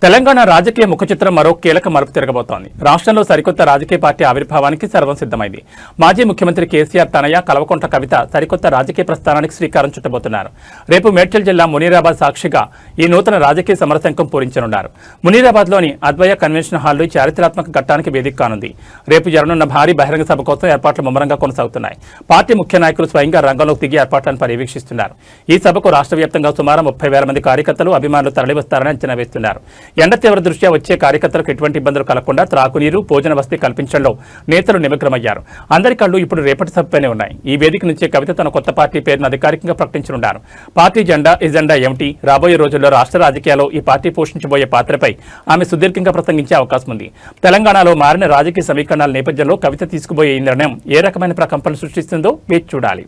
తెలంగాణ రాజకీయ ముఖచిత్రం మరో కీలక మలుపు తిరగబోతోంది. రాష్ట్రంలో సరికొత్త రాజకీయ పార్టీ ఆవిర్భావానికి సర్వం సిద్ధమైంది. మాజీ ముఖ్యమంత్రి కేసీఆర్ తనయ కల్వకుంట్ల కవిత సరికొత్త రాజకీయ ప్రస్థానానికి శ్రీకారం చుట్టబోతున్నారు. రేపు మేడ్చల్ జిల్లా మునీరాబాద్ సాక్షిగా ఈ నూతన రాజకీయ సమరశంఖం పూరించనున్నారు. మునీరాబాద్లోని అద్వయ కన్వెన్షన్ హాల్లో చారిత్రాత్మక ఘట్టానికి వేదిక కానుంది. రేపు జరగనున్న భారీ బహిరంగ సభ కోసం ఏర్పాట్లు ముమ్మరంగా కొనసాగుతున్నాయి. పార్టీ ముఖ్య నాయకులు స్వయంగా రంగంలోకి దిగి ఏర్పాట్లను పర్యవేక్షిస్తున్నారు. ఈ సభకు రాష్ట్ర వ్యాప్తంగా సుమారు 30,000 మంది కార్యకర్తలు అభిమానులు తరలివస్తారని అంచనా వేస్తున్నారు. ఎండ తీవ్ర దృష్ట్యా వచ్చే కార్యకర్తలకు ఎటువంటి ఇబ్బందులు కలగకుండా త్రాగునీరు, భోజన వసతి కల్పించడంలో నేతలు నిమగ్నమయ్యారు. అందరి కళ్లు ఇప్పుడు రేపటి సభపైనే ఉన్నాయి. ఈ వేదిక నుంచే కవిత తన కొత్త పార్టీ పేరును అధికారికంగా ప్రకటించనున్నారు. పార్టీ జెండా, ఎజెండా ఏమిటి, రాబోయే రోజుల్లో రాష్ట్ర రాజకీయాల్లో ఈ పార్టీ పోషించబోయే పాత్రపై ఆమె సుదీర్ఘంగా ప్రసంగించే అవకాశం ఉంది. తెలంగాణలో మారిన రాజకీయ సమీకరణాల నేపథ్యంలో కవిత తీసుకుపోయే ఈ నిర్ణయం ఏ రకమైన ప్రకంపనలు సృష్టిస్తుందో వేచి చూడాలి.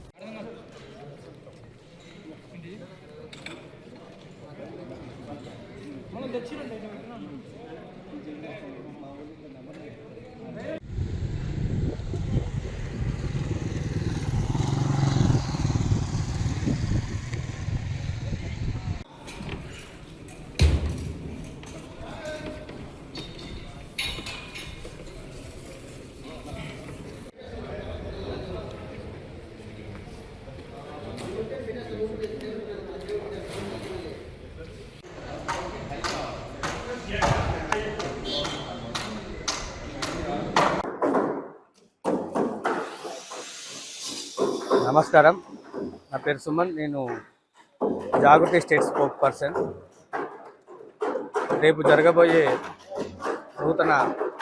నమస్కారం, నా పేరు సుమన్. నేను జాగృతి స్టేట్ స్పోక్ పర్సన్. రేపు జరగబోయే నూతన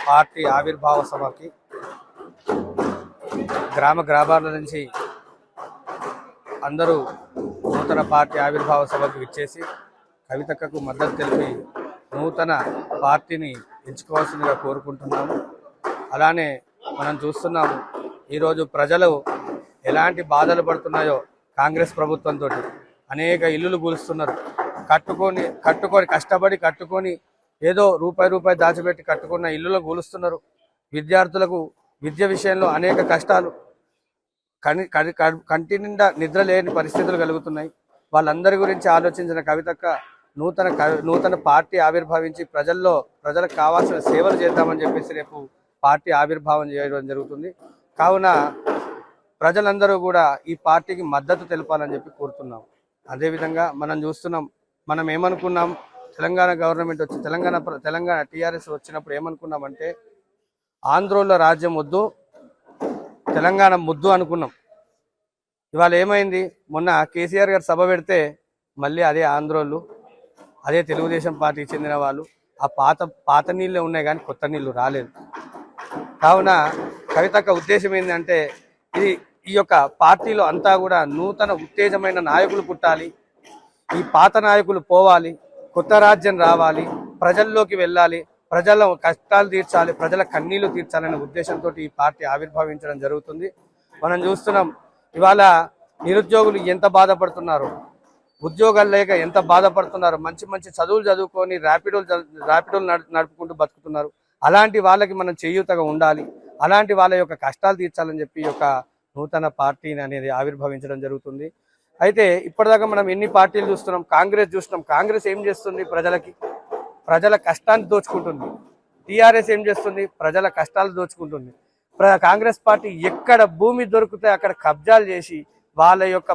పార్టీ ఆవిర్భావ సభకి గ్రామాల నుంచి అందరూ నూతన పార్టీ ఆవిర్భావ సభకు విచ్చేసి కవితక్కకు మద్దతు తెలిపి నూతన పార్టీని ఎంచుకోవాల్సిందిగా కోరుకుంటున్నాము. అలానే మనం చూస్తున్నాము, ఈరోజు ప్రజలు ఎలాంటి బాధలు పడుతున్నాయో కాంగ్రెస్ ప్రభుత్వంతో. అనేక ఇల్లులు కూలుస్తున్నారు. కట్టుకొని ఏదో రూపాయి దాచిపెట్టి కట్టుకున్న ఇల్లులు కూలుస్తున్నారు. విద్యార్థులకు విద్య విషయంలో అనేక కష్టాలు, కంటి నిండా నిద్ర లేని పరిస్థితులు కలుగుతున్నాయి. వాళ్ళందరి గురించి ఆలోచించిన కవితక్క నూతన పార్టీ ఆవిర్భావించి ప్రజలకు కావాల్సిన సేవలు చేద్దామని చెప్పేసి రేపు పార్టీ ఆవిర్భావం చేయడం జరుగుతుంది. కావున ప్రజలందరూ కూడా ఈ పార్టీకి మద్దతు తెలపాలని చెప్పి కోరుతున్నాం. అదేవిధంగా మనం ఏమనుకున్నాం, తెలంగాణ గవర్నమెంట్ వచ్చి తెలంగాణ టీఆర్ఎస్ వచ్చినప్పుడు ఏమనుకున్నామంటే ఆంధ్రోళ్ళ రాజ్యం వద్దు, తెలంగాణ ముద్దు అనుకున్నాం. ఇవాళ ఏమైంది, మొన్న కేసీఆర్ గారు సభ పెడితే మళ్ళీ అదే ఆంధ్రోళ్ళు, అదే తెలుగుదేశం పార్టీకి చెందిన వాళ్ళు ఆ పాత నీళ్ళే ఉన్నాయి కానీ కొత్త నీళ్లు రాలేదు. కావున కవితక్క ఉద్దేశం ఏంటంటే ఈ యొక్క పార్టీలో అంతా కూడా నూతన ఉత్తేజమైన నాయకులు పుట్టాలి, ఈ పాత నాయకులు పోవాలి, కొత్త రాజ్యం రావాలి, ప్రజల్లోకి వెళ్ళాలి, ప్రజల కష్టాలు తీర్చాలి, ప్రజల కన్నీళ్లు తీర్చాలనే ఉద్దేశంతో ఈ పార్టీ ఆవిర్భవించడం జరుగుతుంది. మనం చూస్తున్నాం, ఇవాళ నిరుద్యోగులు ఎంత బాధపడుతున్నారు, ఉద్యోగాలు లేక ఎంత బాధపడుతున్నారు. మంచి చదువులు చదువుకొని ర్యాపిడోలు నడుపుకుంటూ బతుకుతున్నారు. అలాంటి వాళ్ళకి మనం చేయూతగా ఉండాలి, అలాంటి వాళ్ళ యొక్క కష్టాలు తీర్చాలని చెప్పి యొక్క నూతన పార్టీని అనేది ఆవిర్భవించడం జరుగుతుంది. అయితే ఇప్పటిదాకా మనం ఎన్ని పార్టీలు చూస్తున్నాం, కాంగ్రెస్ ఏం చేస్తుంది, ప్రజల కష్టాన్ని దోచుకుంటుంది. టీఆర్ఎస్ ఏం చేస్తుంది, ప్రజల కష్టాలు దోచుకుంటుంది. కాంగ్రెస్ పార్టీ ఎక్కడ భూమి దొరికితే అక్కడ కబ్జాలు చేసి వాళ్ళ యొక్క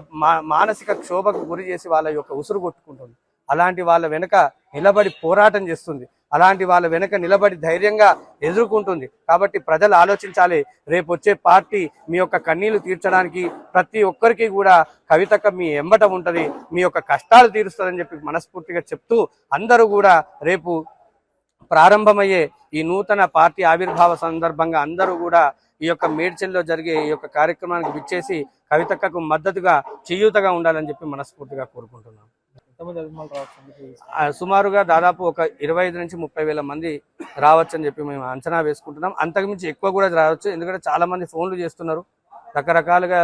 మానసిక క్షోభకు గురి చేసి వాళ్ళ యొక్క ఉసురు కొట్టుకుంటుంది. అలాంటి వాళ్ళ వెనుక నిలబడి పోరాటం చేస్తుంది, అలాంటి వాళ్ళ వెనుక నిలబడి ధైర్యంగా ఎదుర్కొంటుంది. కాబట్టి ప్రజలు ఆలోచించాలి, రేపు వచ్చే పార్టీ మీ యొక్క కన్నీళ్లు తీర్చడానికి ప్రతి ఒక్కరికి కూడా కవితక్క మీ ఎంబట ఉంటుంది, మీ యొక్క కష్టాలు తీరుస్తుందని చెప్పి మనస్ఫూర్తిగా చెప్తూ అందరూ కూడా రేపు ప్రారంభమయ్యే ఈ నూతన పార్టీ ఆవిర్భావ సందర్భంగా అందరూ కూడా ఈ యొక్క మేడ్చల్లో జరిగే ఈ యొక్క కార్యక్రమానికి విచ్చేసి కవితక్కకు మద్దతుగా చేయూతగా ఉండాలని చెప్పి మనస్ఫూర్తిగా కోరుకుంటున్నాను. సుమారుగా దాదాపు ఒక 25 నుంచి 30,000 మంది రావచ్చు అని చెప్పి మేము అంచనా వేసుకుంటున్నాం. అంతకుమించి ఎక్కువ కూడా రావచ్చు, ఎందుకంటే చాలా మంది ఫోన్లు చేస్తున్నారు, రకరకాలుగా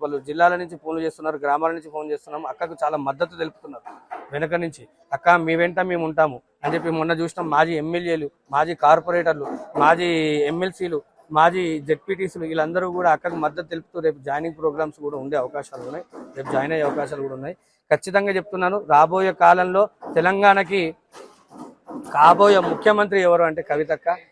పలు జిల్లాల నుంచి ఫోన్లు చేస్తున్నారు, గ్రామాల నుంచి ఫోన్ చేస్తున్నాం. అక్కకు చాలా మద్దతు తెలుపుతున్నారు వెనక నుంచి, అక్క మీ వెంట మేము ఉంటాము అని చెప్పి. మొన్న చూసినాం, మాజీ ఎమ్మెల్యేలు, మాజీ కార్పొరేటర్లు, మాజీ ఎమ్మెల్సీలు, మాజీ జెడ్పీటీసీలు వీళ్ళందరూ కూడా అక్కడికి మద్దతు తెలుపుతూ రేపు జాయినింగ్ ప్రోగ్రామ్స్ కూడా ఉండే అవకాశాలు ఉన్నాయి, రేపు జాయిన్ అయ్యే అవకాశాలు కూడా ఉన్నాయి. ఖచ్చితంగా చెప్తున్నాను, రాబోయే కాలంలో తెలంగాణకి కాబోయే ముఖ్యమంత్రి ఎవరు అంటే కవితక్క.